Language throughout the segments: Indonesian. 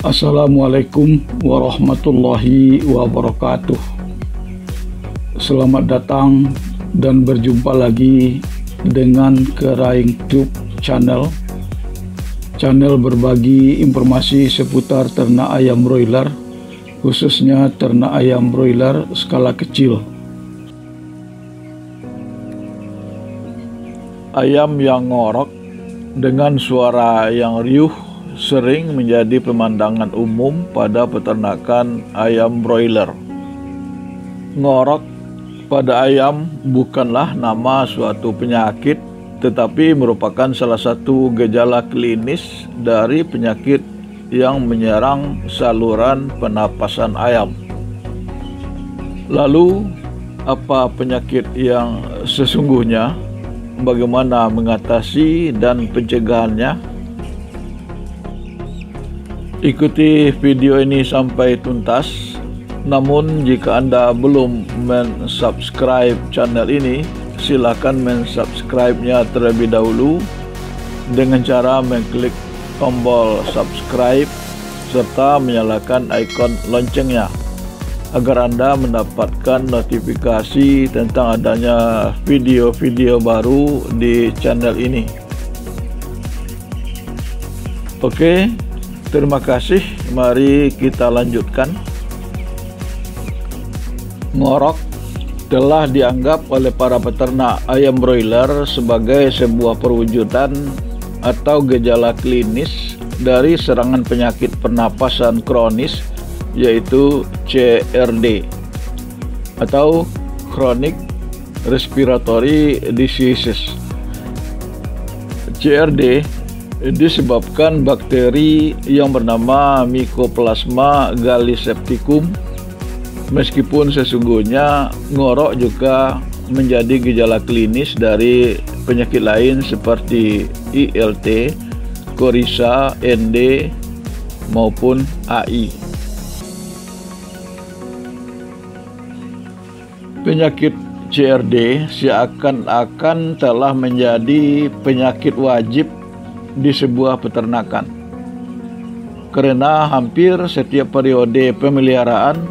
Assalamualaikum warahmatullahi wabarakatuh. Selamat datang dan berjumpa lagi dengan Keraing Tube Channel berbagi informasi seputar ternak ayam broiler, khususnya ternak ayam broiler skala kecil. Ayam yang ngorok dengan suara yang riuh sering menjadi pemandangan umum pada peternakan ayam broiler. Ngorok pada ayam bukanlah nama suatu penyakit, tetapi merupakan salah satu gejala klinis dari penyakit yang menyerang saluran pernapasan ayam. Lalu, apa penyakit yang sesungguhnya? Bagaimana mengatasi dan pencegahannya? Ikuti video ini sampai tuntas. Namun jika Anda belum mensubscribe channel ini, silakan mensubscribe-nya terlebih dahulu dengan cara mengklik tombol subscribe serta menyalakan ikon loncengnya agar Anda mendapatkan notifikasi tentang adanya video-video baru di channel ini. Oke. Terima kasih, mari kita lanjutkan. Ngorok telah dianggap oleh para peternak ayam broiler sebagai sebuah perwujudan atau gejala klinis dari serangan penyakit pernapasan kronis, yaitu CRD atau Chronic Respiratory Diseases. CRD disebabkan bakteri yang bernama Mycoplasma gallisepticum. Meskipun sesungguhnya ngorok juga menjadi gejala klinis dari penyakit lain seperti ILT, Coryza, ND, maupun AI. Penyakit CRD seakan-akan telah menjadi penyakit wajib di sebuah peternakan, karena hampir setiap periode pemeliharaan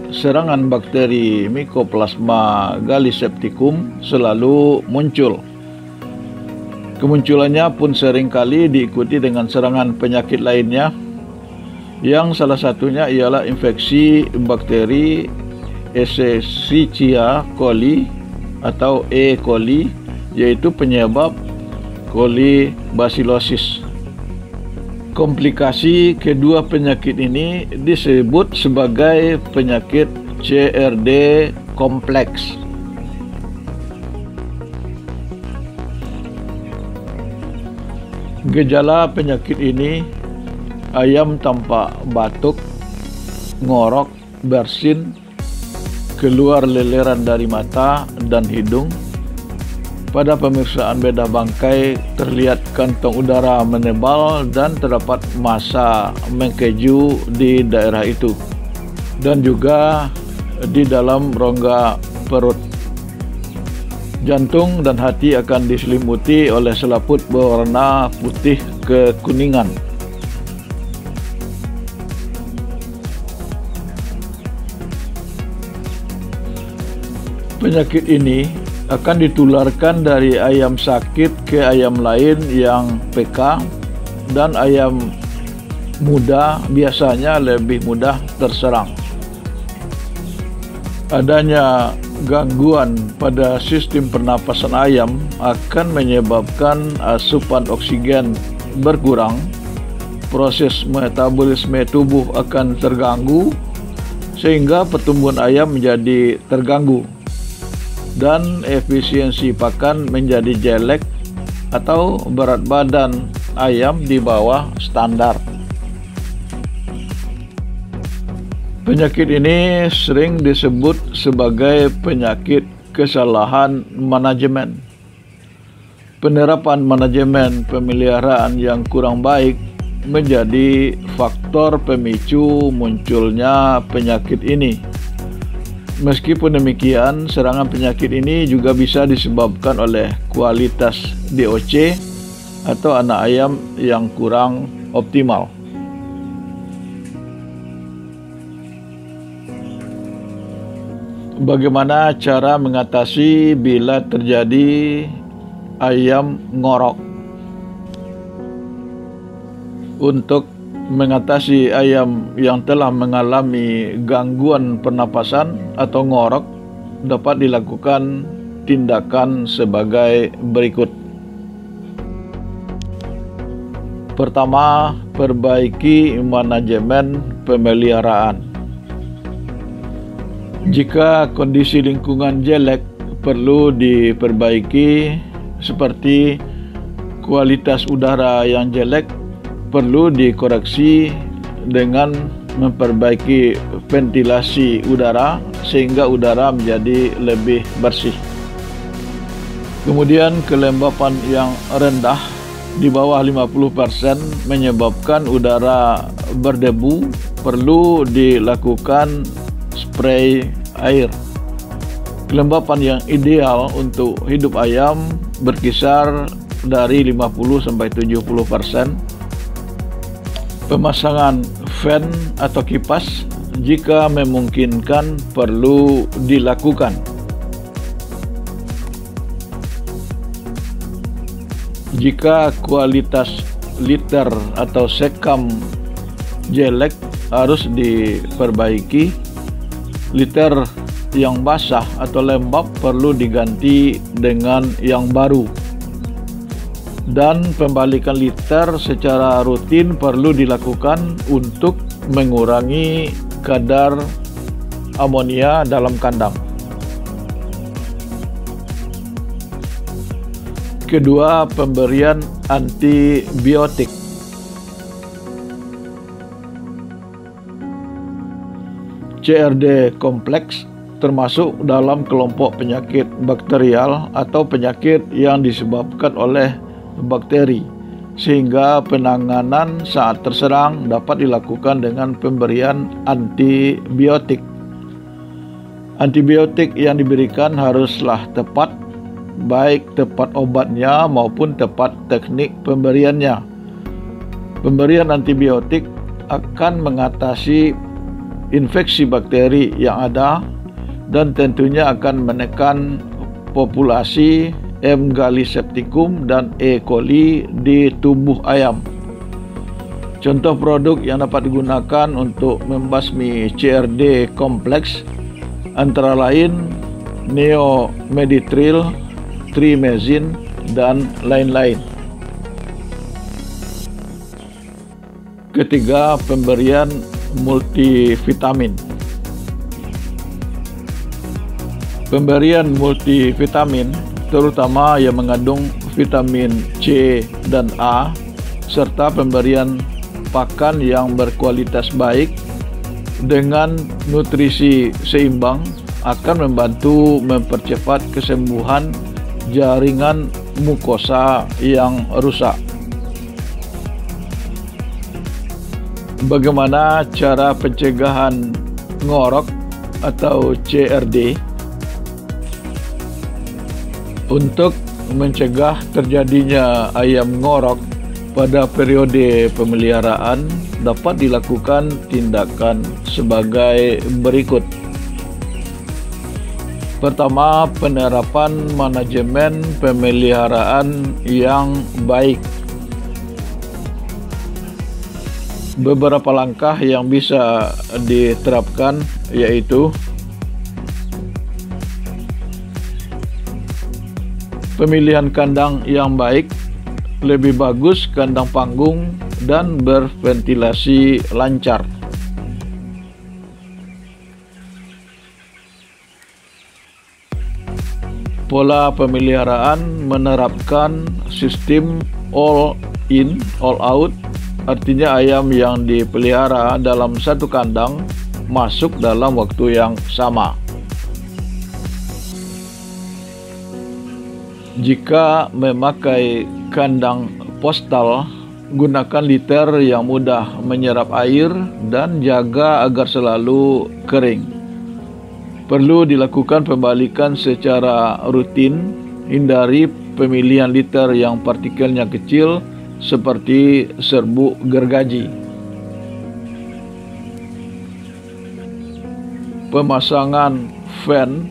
serangan bakteri Mycoplasma gallisepticum selalu muncul. Kemunculannya pun seringkali diikuti dengan serangan penyakit lainnya, yang salah satunya ialah infeksi bakteri Escherichia coli atau E. coli, yaitu penyebab kolibasilosis. Komplikasi kedua penyakit ini disebut sebagai penyakit CRD kompleks. Gejala penyakit ini, ayam tampak batuk, ngorok, bersin, keluar leleran dari mata dan hidung. Pada pemeriksaan bedah bangkai terlihat kantong udara menebal dan terdapat massa mengkeju di daerah itu dan juga di dalam rongga perut. Jantung dan hati akan diselimuti oleh selaput berwarna putih kekuningan. Penyakit ini akan ditularkan dari ayam sakit ke ayam lain yang PK, dan ayam muda biasanya lebih mudah terserang. Adanya gangguan pada sistem pernapasan ayam akan menyebabkan asupan oksigen berkurang, proses metabolisme tubuh akan terganggu sehingga pertumbuhan ayam menjadi terganggu, dan efisiensi pakan menjadi jelek atau berat badan ayam di bawah standar. Penyakit ini sering disebut sebagai penyakit kesalahan manajemen. Penerapan manajemen pemeliharaan yang kurang baik menjadi faktor pemicu munculnya penyakit ini. Meskipun demikian, serangan penyakit ini juga bisa disebabkan oleh kualitas DOC atau anak ayam yang kurang optimal. Bagaimana cara mengatasi bila terjadi ayam ngorok? Untuk mengatasi ayam yang telah mengalami gangguan pernapasan atau ngorok, dapat dilakukan tindakan sebagai berikut. Pertama, perbaiki manajemen pemeliharaan. Jika kondisi lingkungan jelek, perlu diperbaiki, seperti kualitas udara yang jelek perlu dikoreksi dengan memperbaiki ventilasi udara sehingga udara menjadi lebih bersih. Kemudian kelembapan yang rendah di bawah 50% menyebabkan udara berdebu, perlu dilakukan spray air. Kelembapan yang ideal untuk hidup ayam berkisar dari 50-70%. Pemasangan fan atau kipas jika memungkinkan perlu dilakukan. Jika kualitas liter atau sekam jelek, harus diperbaiki. Liter yang basah atau lembab perlu diganti dengan yang baru. Dan pembalikan liter secara rutin perlu dilakukan untuk mengurangi kadar amonia dalam kandang. Kedua, pemberian antibiotik. CRD kompleks termasuk dalam kelompok penyakit bakterial atau penyakit yang disebabkan oleh bakteri, sehingga penanganan saat terserang dapat dilakukan dengan pemberian antibiotik. Antibiotik yang diberikan haruslah tepat, baik tepat obatnya maupun tepat teknik pemberiannya. Pemberian antibiotik akan mengatasi infeksi bakteri yang ada dan tentunya akan menekan populasi M. gallisepticum dan E. coli di tubuh ayam. Contoh produk yang dapat digunakan untuk membasmi CRD kompleks antara lain neomeditril, trimezin, dan lain-lain. Ketiga, pemberian multivitamin. Pemberian multivitamin terutama yang mengandung vitamin C dan A serta pemberian pakan yang berkualitas baik dengan nutrisi seimbang akan membantu mempercepat kesembuhan jaringan mukosa yang rusak. Bagaimana cara pencegahan ngorok atau CRD? Untuk mencegah terjadinya ayam ngorok pada periode pemeliharaan, dapat dilakukan tindakan sebagai berikut. Pertama, penerapan manajemen pemeliharaan yang baik. Beberapa langkah yang bisa diterapkan yaitu pemilihan kandang yang baik, lebih bagus kandang panggung dan berventilasi lancar. Pola pemeliharaan menerapkan sistem all in, all out. Artinya ayam yang dipelihara dalam satu kandang masuk dalam waktu yang sama. Jika memakai kandang postal, gunakan liter yang mudah menyerap air dan jaga agar selalu kering. Perlu dilakukan pembalikan secara rutin, hindari pemilihan liter yang partikelnya kecil seperti serbuk gergaji. Pemasangan fan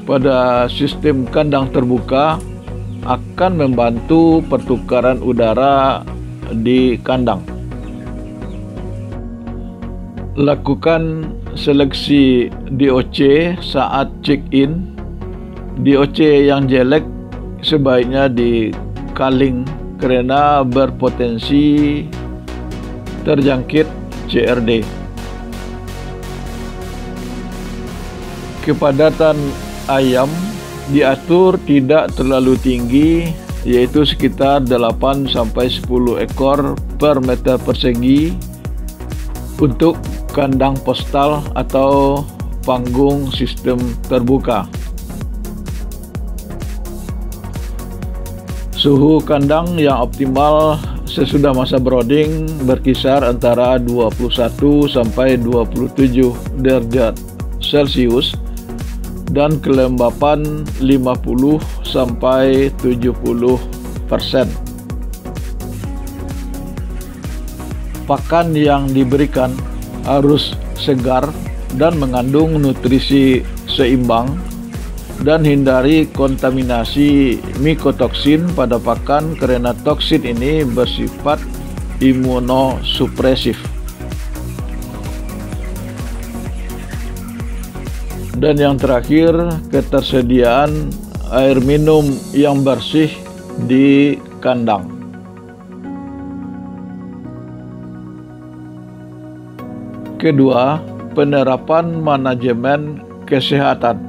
pada sistem kandang terbuka akan membantu pertukaran udara di kandang. Lakukan seleksi DOC saat check-in. DOC yang jelek sebaiknya dikaling karena berpotensi terjangkit CRD. Kepadatan ayam diatur tidak terlalu tinggi, yaitu sekitar 8-10 ekor per meter persegi untuk kandang postal atau panggung sistem terbuka. Suhu kandang yang optimal sesudah masa brooding berkisar antara 21 sampai 27 derajat Celcius dan kelembapan 50 sampai 70%. Pakan yang diberikan harus segar dan mengandung nutrisi seimbang, dan hindari kontaminasi mikotoksin pada pakan karena toksin ini bersifat imunosupresif. Dan yang terakhir, ketersediaan air minum yang bersih di kandang. Kedua, penerapan manajemen kesehatan.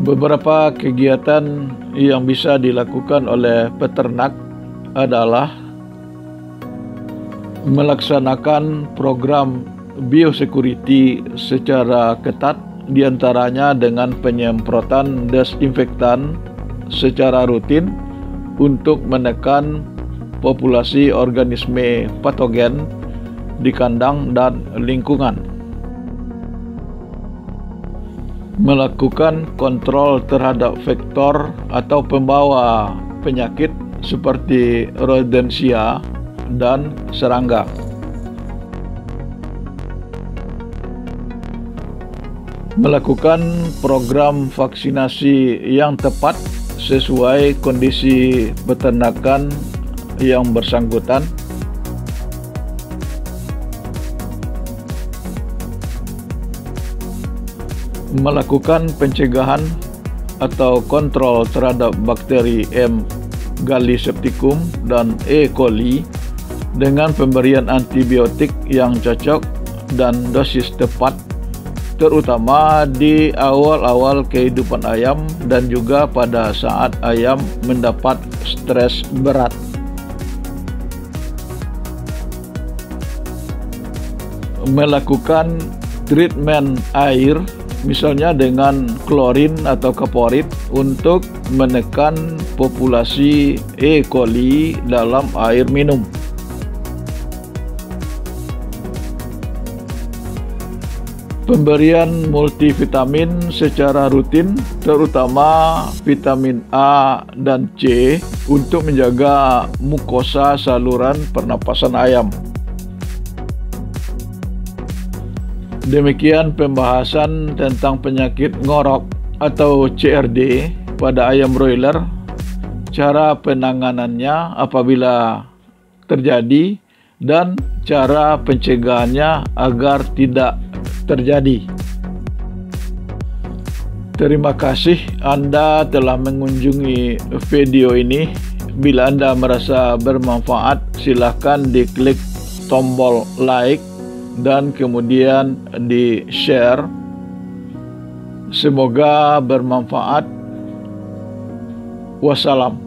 Beberapa kegiatan yang bisa dilakukan oleh peternak adalah melaksanakan program biosecurity secara ketat, diantaranya dengan penyemprotan desinfektan secara rutin untuk menekan populasi organisme patogen di kandang dan lingkungan. Melakukan kontrol terhadap vektor atau pembawa penyakit seperti rodensia dan serangga. Melakukan program vaksinasi yang tepat sesuai kondisi peternakan yang bersangkutan. Melakukan pencegahan atau kontrol terhadap bakteri M. gallisepticum dan E. coli dengan pemberian antibiotik yang cocok dan dosis tepat, terutama di awal-awal kehidupan ayam dan juga pada saat ayam mendapat stres berat. Melakukan treatment air, misalnya dengan klorin atau kaporit, untuk menekan populasi E. coli dalam air minum. Pemberian multivitamin secara rutin, terutama vitamin A dan C, untuk menjaga mukosa saluran pernapasan ayam. Demikian pembahasan tentang penyakit ngorok atau CRD pada ayam broiler, cara penanganannya apabila terjadi, dan cara pencegahannya agar tidak terjadi. Terima kasih Anda telah mengunjungi video ini. Bila Anda merasa bermanfaat, silakan diklik tombol like dan kemudian di-share. Semoga bermanfaat. Wassalam.